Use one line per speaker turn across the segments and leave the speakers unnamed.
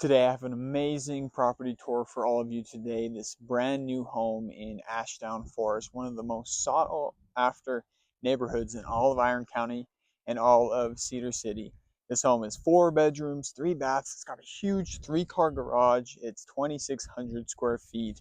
Today I have an amazing property tour for all of you today. This brand new home in Ashdown Forest, one of the most sought after neighborhoods in all of Iron County and all of Cedar City. This home is 4 bedrooms, 3 baths. It's got a huge 3-car garage. It's 2,600 square feet.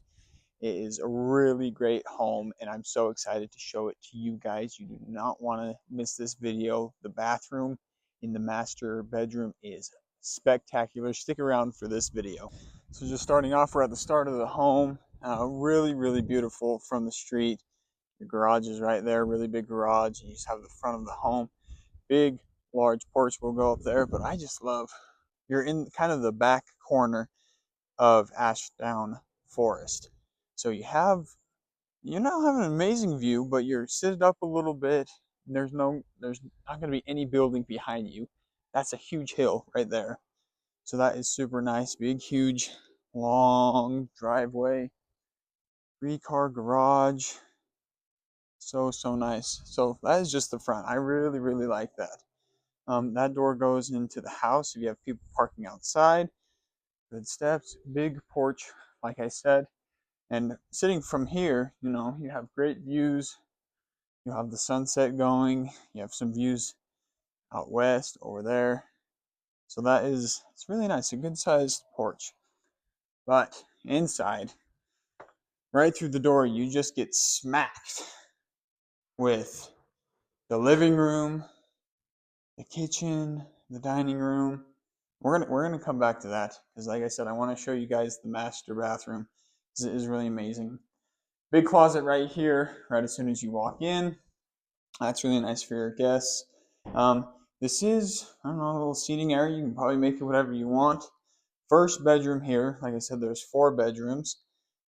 It is a really great home and I'm so excited to show it to you guys. You do not want to miss this video. The bathroom in the master bedroom is spectacular. Stick around for this video. So just starting off, we're at the start of the home. Really beautiful from the street. Your garage is right there, really big garage. You just have the front of the home. Big, large porch will go up there, but I just love, you're in kind of the back corner of Ashdown Forest. So you now have an amazing view, but you're seated up a little bit. There's not going to be any building behind you. That's a huge hill right there. So that is super nice. Big, huge, long driveway. 3-car garage. So nice. So that is just the front. I really like that. That door goes into the house. If you have people parking outside, good steps, big porch, like I said. And sitting from here, you have great views. You have the sunset going. You have some views out west over there. So it's really nice, a good sized porch. But inside, right through the door, you just get smacked with the living room, the kitchen, the dining room. We're gonna come back to that because, like I said, I want to show you guys the master bathroom. It is really amazing. Big closet right here, right as soon as you walk in. That's really nice for your guests. This is, I don't know, a little seating area. You can probably make it whatever you want. First bedroom here, like I said, there's 4 bedrooms.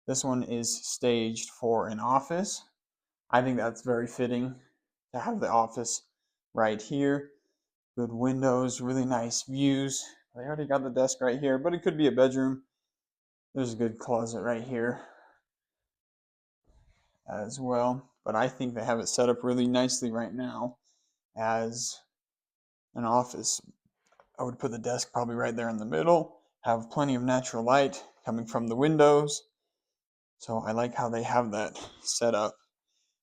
This one is staged for an office. I think that's very fitting to have the office right here. Good windows, really nice views. They already got the desk right here, but it could be a bedroom. There's a good closet right here as well. But I think they have it set up really nicely right now as an office. I would put the desk probably right there in the middle, have plenty of natural light coming from the windows. So I like how they have that set up.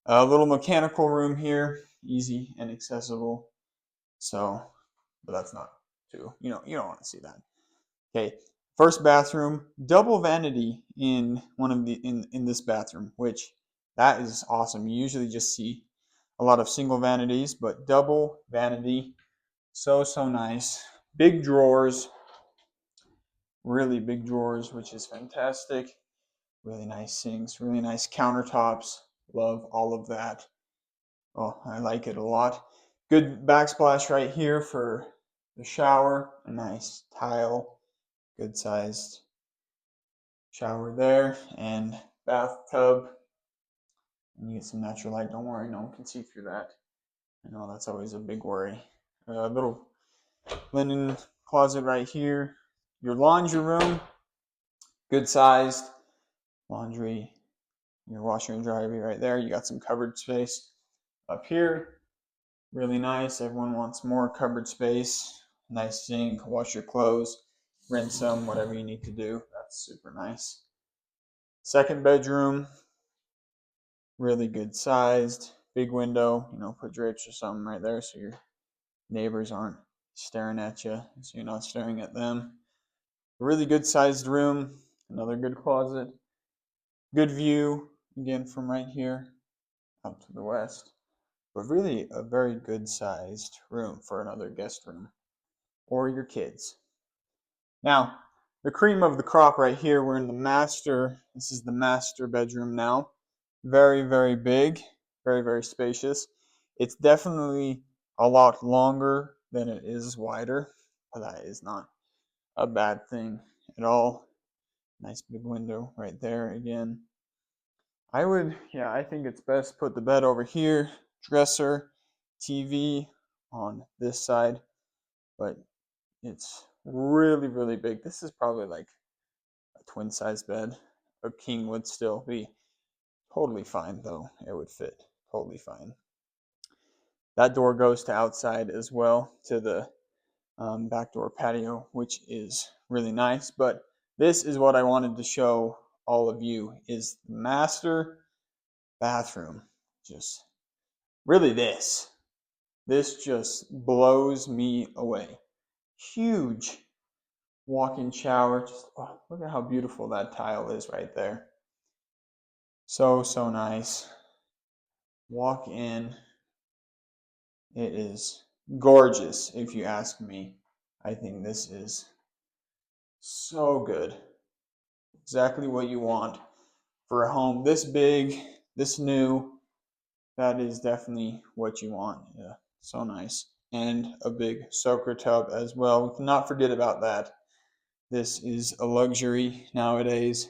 A little mechanical room here, easy and accessible. So, but that's not too, you don't want to see that. Okay, first bathroom, double vanity in in this bathroom, which that is awesome. You usually just see a lot of single vanities, but double vanity, so nice. Big drawers, really big drawers, which is fantastic. Really nice sinks, really nice countertops. Love all of that. Oh, I like it a lot. Good backsplash right here for the shower. A nice tile, good sized shower there, and bathtub. And you get some natural light. Don't worry, no one can see through that. I know that's always a big worry. A little linen closet right here. Your laundry room, good sized laundry. Your washer and dryer right there. You got some cupboard space up here. Really nice. Everyone wants more cupboard space. Nice sink, wash your clothes, rinse them, whatever you need to do. That's super nice. Second bedroom, really good sized. Big window, put drapes or something right there so your neighbors aren't staring at you, so you're not staring at them. A really good sized room, another good closet. Good view, again, from right here out to the west. But really a very good sized room for another guest room or your kids. Now, the cream of the crop right here, we're in the master. This is the master bedroom now. Very big, very spacious. It's definitely a lot longer than it is wider, but that is not a bad thing at all. Nice big window right there again. I think it's best put the bed over here, dresser, TV on this side, but it's really big. This is probably like a twin size bed. A king would still be totally fine though. It would fit totally fine. That door goes to outside as well, to the back door patio, which is really nice. But this is what I wanted to show all of you, is the master bathroom. Just really this just blows me away. Huge walk-in shower. Just look at how beautiful that tile is right there. So nice. Walk in. It is gorgeous, if you ask me. I think this is so good. Exactly what you want for a home this big, this new. That is definitely what you want. Yeah, so nice. And a big soaker tub as well. We cannot forget about that. This is a luxury nowadays.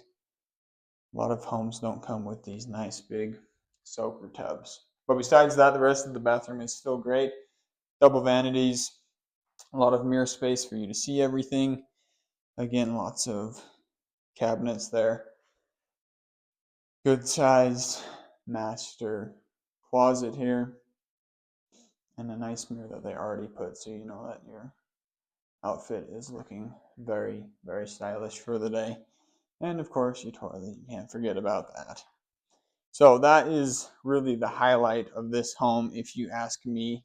A lot of homes don't come with these nice big soaker tubs. But besides that, the rest of the bathroom is still great. Double vanities, a lot of mirror space for you to see everything. Again, lots of cabinets there. Good sized master closet here. And a nice mirror that they already put, so you know that your outfit is looking very, very stylish for the day. And of course, your toilet, you can't forget about that. So that is really the highlight of this home, if you ask me.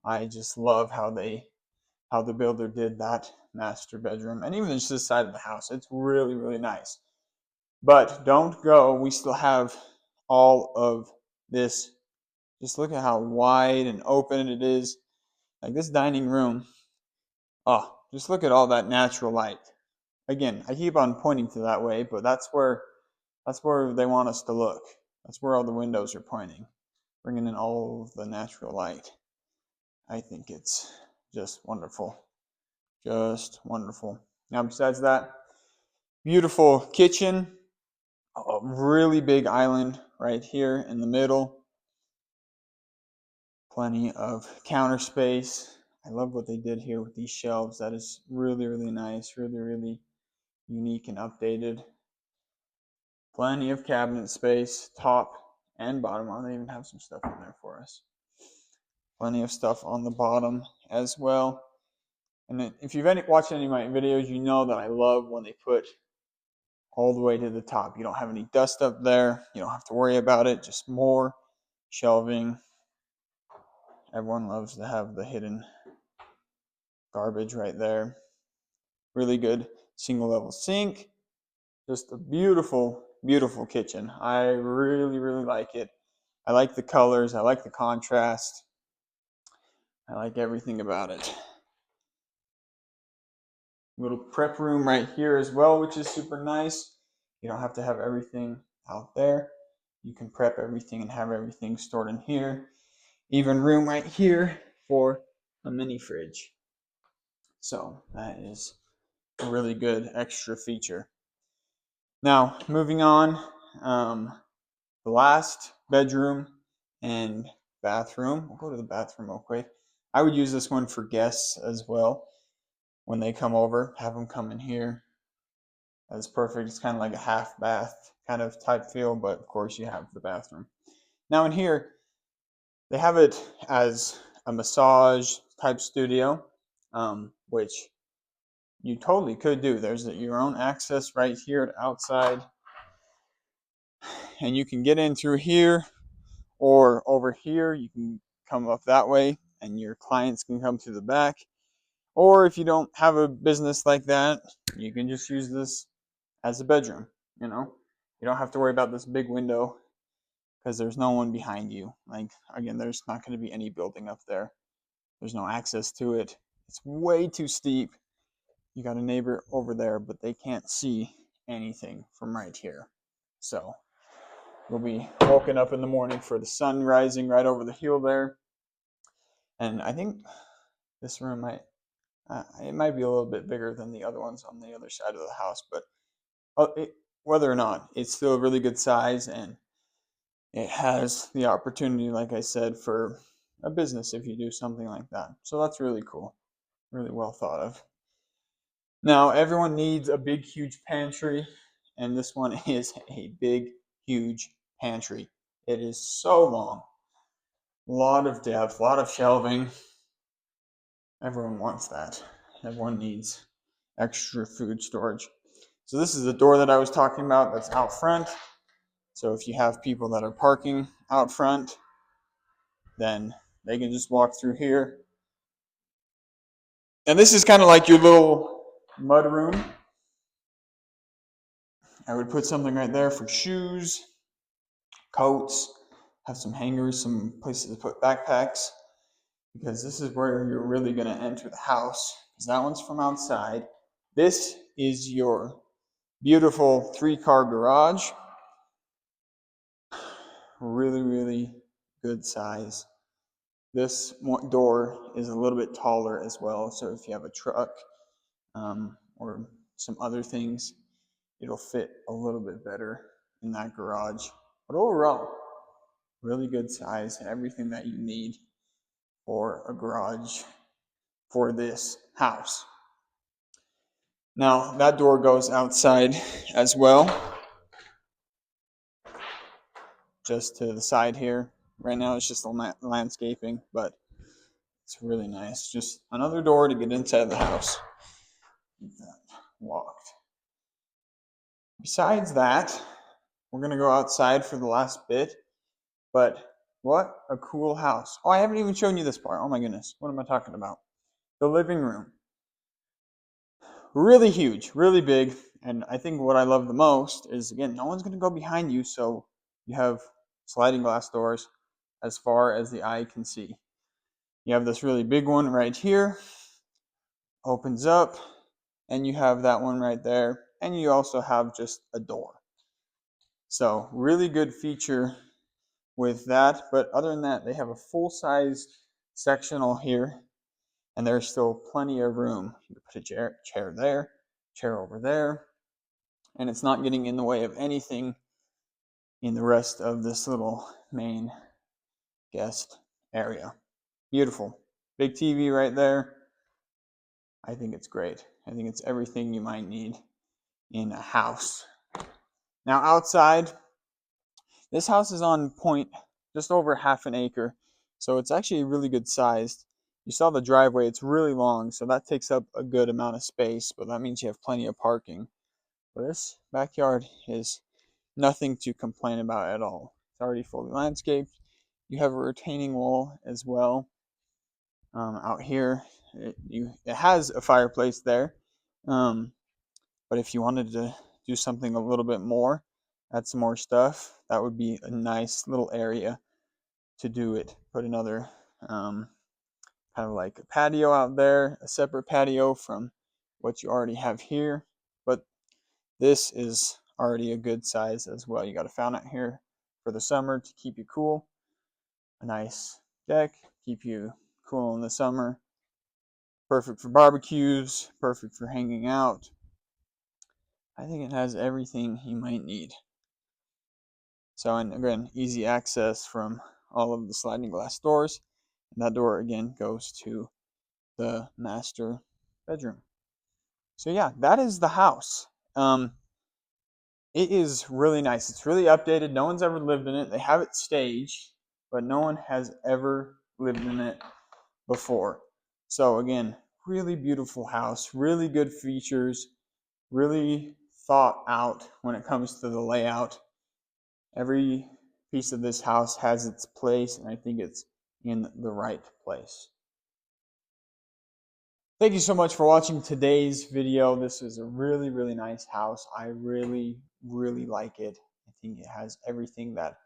I just love how the builder did that master bedroom, and even just this side of the house. It's really, really nice. But don't go. We still have all of this. Just look at how wide and open it is. Like this dining room. Oh, just look at all that natural light. Again, I keep on pointing to that way, but that's where they want us to look. That's where all the windows are pointing, bringing in all of the natural light. I think it's just wonderful. Just wonderful. Now, besides that, beautiful kitchen, a really big island right here in the middle. Plenty of counter space. I love what they did here with these shelves. That is really, really nice. Really, really unique and updated. Plenty of cabinet space, top and bottom. Oh, they even have some stuff in there for us. Plenty of stuff on the bottom as well. And if you've watched any of my videos, you know that I love when they put all the way to the top. You don't have any dust up there. You don't have to worry about it. Just more shelving. Everyone loves to have the hidden garbage right there. Really good single level sink. Just a beautiful, beautiful kitchen. I really, really like it. I like the colors. I like the contrast. I like everything about it. Little prep room right here as well, which is super nice. You don't have to have everything out there. You can prep everything and have everything stored in here. Even room right here for a mini fridge. So that is a really good extra feature. Now, moving on, the last bedroom and bathroom. We'll go to the bathroom real quick. I would use this one for guests as well. When they come over, have them come in here. That's perfect. It's kind of like a half bath kind of type feel, but of course you have the bathroom. Now in here, they have it as a massage type studio, which you totally could do. There's your own access right here outside, and you can get in through here or over here. You can come up that way, and your clients can come through the back. Or if you don't have a business like that, you can just use this as a bedroom. You don't have to worry about this big window because there's no one behind you. Like, again, there's not going to be any building up there. There's no access to it. It's way too steep. You got a neighbor over there, but they can't see anything from right here. So we'll be woken up in the morning for the sun rising right over the hill there. And I think this room it might be a little bit bigger than the other ones on the other side of the house, but whether or not, it's still a really good size, and it has the opportunity, like I said, for a business if you do something like that. So that's really cool. Really well thought of. Now, everyone needs a big, huge pantry, and this one is a big, huge pantry. It is so long. A lot of depth, a lot of shelving. Everyone wants that. Everyone needs extra food storage. So this is the door that I was talking about that's out front. So if you have people that are parking out front, then they can just walk through here. And this is kind of like your little mud room. I would put something right there for shoes, coats, have some hangers, some places to put backpacks, because this is where you're really going to enter the house, because that one's from outside. This is your beautiful 3-car garage. Really, really good size. This door is a little bit taller as well, so if you have a truck or some other things, it'll fit a little bit better in that garage. But overall, really good size and everything that you need for a garage for this house. Now, that door goes outside as well, just to the side here. Right now, it's just landscaping, but it's really nice. Just another door to get inside the house. Keep that locked. Besides that, we're going to go outside for the last bit, but what a cool house. Oh, I haven't even shown you this part. Oh my goodness, what am I talking about? The living room. Really huge, really big, and I think what I love the most is, again, no one's going to go behind you, so you have sliding glass doors as far as the eye can see. You have this really big one right here, opens up, and you have that one right there, and you also have just a door. So really good feature with that, but other than that, they have a full-size sectional here, and there's still plenty of room. You can put a chair there, chair over there, and it's not getting in the way of anything in the rest of this little main guest area. Beautiful. Big TV right there. I think it's great. I think it's everything you might need in a house. Now outside, this house is on point just over half an acre, so it's actually really good sized. You saw the driveway, it's really long, so that takes up a good amount of space, but that means you have plenty of parking. But this backyard is nothing to complain about at all. It's already fully landscaped. You have a retaining wall as well out here. It has a fireplace there, but if you wanted to do something a little bit more, add some more stuff, that would be a nice little area to do it. Put another kind of like a patio out there, a separate patio from what you already have here, but this is already a good size as well. You got a fountain here for the summer to keep you cool, a nice deck, keep you cool in the summer, perfect for barbecues, perfect for hanging out. I think it has everything you might need. So, and again, easy access from all of the sliding glass doors. And that door again goes to the master bedroom. So yeah, that is the house. It is really nice. It's really updated. No one's ever lived in it. They have it staged, but no one has ever lived in it before. So again, really beautiful house, really good features, really thought out when it comes to the layout. Every piece of this house has its place, and I think it's in the right place. Thank you so much for watching today's video. This is a really, really nice house. I really, really like it. I think it has everything that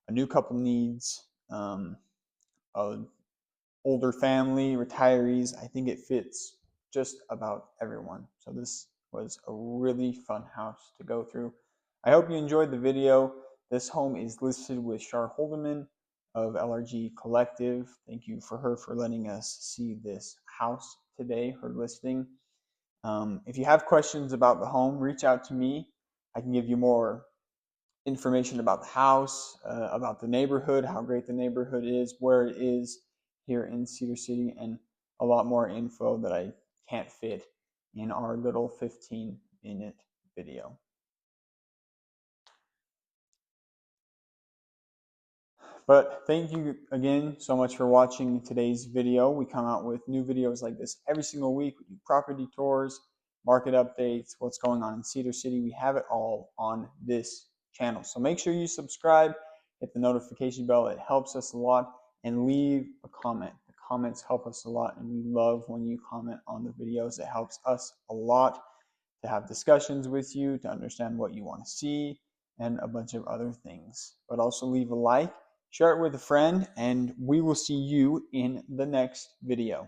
a new couple needs. A older family, retirees. I think it fits just about everyone. So this was a really fun house to go through. I hope you enjoyed the video. This home is listed with Char Holdeman of LRG Collective. Thank you for her for letting us see this house today, her listing. If you have questions about the home, reach out to me. I can give you more information about the house, about the neighborhood, how great the neighborhood is, where it is here in Cedar City, and a lot more info that I can't fit in our little 15-minute video. But thank you again so much for watching today's video. We come out with new videos like this every single week. We do property tours, market updates, what's going on in Cedar City. We have it all on this channel. So make sure you subscribe, hit the notification bell. It helps us a lot. And leave a comment. The comments help us a lot, and we love when you comment on the videos. It helps us a lot to have discussions with you, to understand what you want to see, and a bunch of other things. But also leave a like, share it with a friend, and we will see you in the next video.